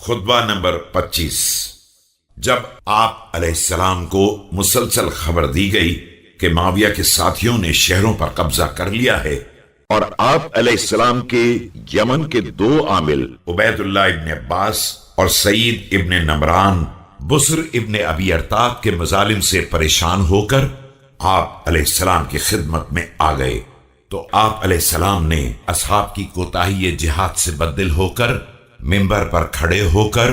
खुतबा number 25। जब आप अलैहिस्सलाम को मुसलसल खबर दी गई कि माविया के साथियों ने शहरों पर कब्जा कर लिया है और आप अलैहिस्सलाम के यमन के दो आमिल उबैदुल्लाह इब्न अब्बास और सईद इब्न नमरान बुस्र इब्न अबी अरताब के मजालिम से परेशान होकर आप अलैहिस्सलाम की खिदमत में आ गए, तो आप अलैहिस्सलाम ने असहाब की कोताही जिहाद से बददिल होकर मिंबर पर खड़े होकर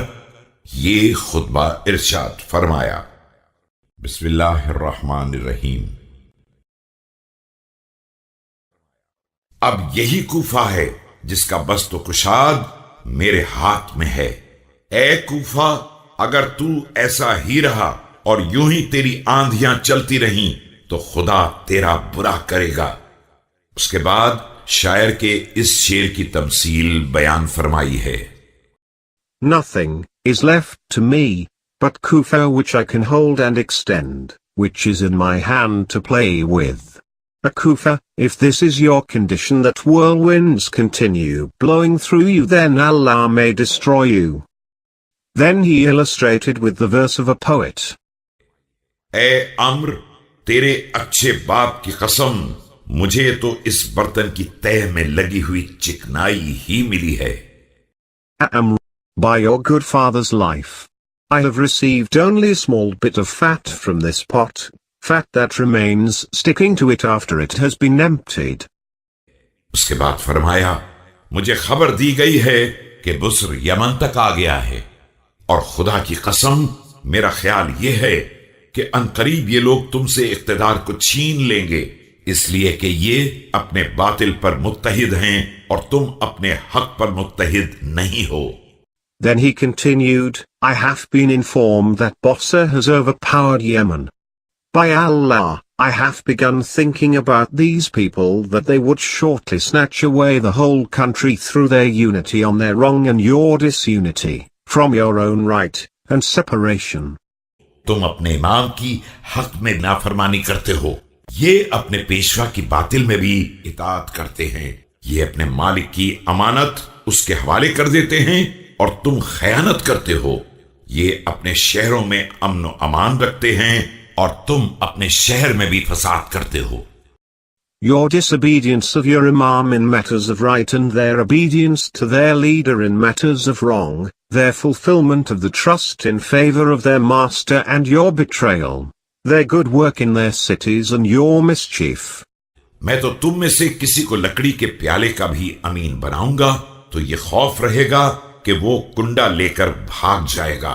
ये खुतबा इरशाद फरमाया। बिस्मिल्लाहिर्रहमानिर्रहीम। अब यही कूफा है जिसका बस्त कुशाद मेरे हाथ में है। ए कूफा, अगर तू ऐसा ही रहा और यूं ही तेरी आंधियां चलती रहीं तो खुदा तेरा बुरा करेगा। उसके बाद शायर के इस शेर की तमसील बयान फरमाई है। Nothing is left to me but Kufa, which I can hold and extend, which is in my hand to play with. A Kufa, if this is your condition, that whirlwinds continue blowing through you, then Allah may destroy you. Then he illustrated with the verse of a poet. ए अम्र, तेरे अच्छे बाप की कसम, मुझे तो इस बर्तन की तह में लगी हुई चिकनाई ही मिली है। Amr, by your good father's life, I have received only a small bit of fat from this pot, fat that remains sticking to it after it has been emptied. उसके बाद फरमाया, मुझे खबर दी गई है कि बुस्र यमन तक आ गया है और खुदा की कसम, मेरा ख्याल यह है कि अनकरीब ये लोग तुमसे इख्तिदार को छीन लेंगे, इसलिए कि ये अपने बातिल पर मुत्तहिद हैं और तुम अपने हक पर मुत्तहिद नहीं हो। Then he continued, I have been informed that Bosra has overpowered Yemen. By Allah, I have begun thinking about these people, that they would shortly snatch away the whole country through their unity on their wrong and your disunity, from your own right and separation. तुम अपने इमाम की हक में नाफरमानी करते हो, ये अपने पेशवा की बातिल में भी इताअत करते हैं, ये अपने मालिक की अमानत उसके हवाले कर देते हैं और तुम खयानत करते हो, ये अपने शहरों में अमन व अमान रखते हैं और तुम अपने शहर में भी फसाद करते हो। Your disobedience of your imam in matters of right and their obedience to their leader in matters of wrong, their fulfillment of the trust in favor of their master and your betrayal, their good work in their cities and your mischief. मैं तो तुम में से किसी को लकड़ी के प्याले का भी अमीन बनाऊंगा तो ये खौफ रहेगा कि वो कुंडा लेकर भाग जाएगा।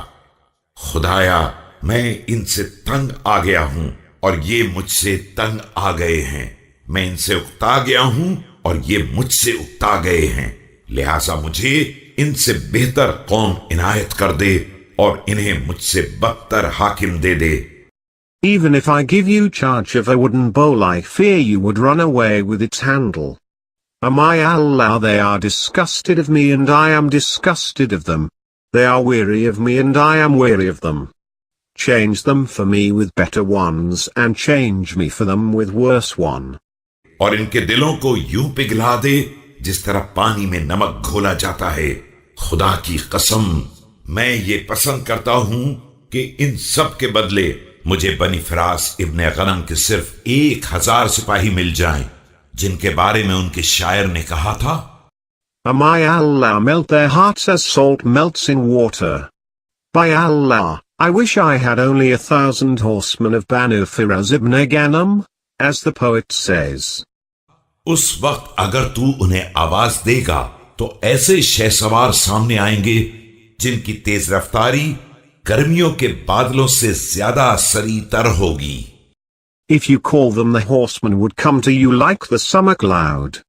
खुदाया, मैं इनसे तंग आ गया हूं और ये मुझसे तंग आ गए हैं, मैं इनसे उकता गया हूं और ये मुझसे उकता गए हैं, लिहाजा मुझे इनसे बेहतर कौम इनायत कर दे और इन्हें मुझसे बदतर हाकिम दे दे। Even if I give you charge of a wooden bowl, I fear you would run away with its handle. Am I Allah? They are disgusted of me and I am disgusted of them. They are weary of me and I am weary of them. Change them for me with better ones and change me for them with worse one. और इनके दिलों को यूं पिघला दे जिस तरह पानी में नमक घोला जाता है। खुदा की कसम, मैं ये पसंद करता हूं कि इन सब के बदले मुझे बनी फिरास इब्ने गनम के सिर्फ 1000 सिपाही मिल जाएं, जिनके बारे में उनके शायर ने कहा था, Am I Allah? Melt their hearts as salt melts in water. By Allah, I wish I had only 1000 horsemen of Banu Firaz ibn Ghanam, as the poet says. उस वक्त अगर तू उन्हें आवाज देगा तो ऐसे शहसवार सामने आएंगे जिनकी तेज रफ्तारी गर्मियों के बादलों से ज्यादा सरीतर होगी। If you call them, the horsemen would come to you like the summer cloud.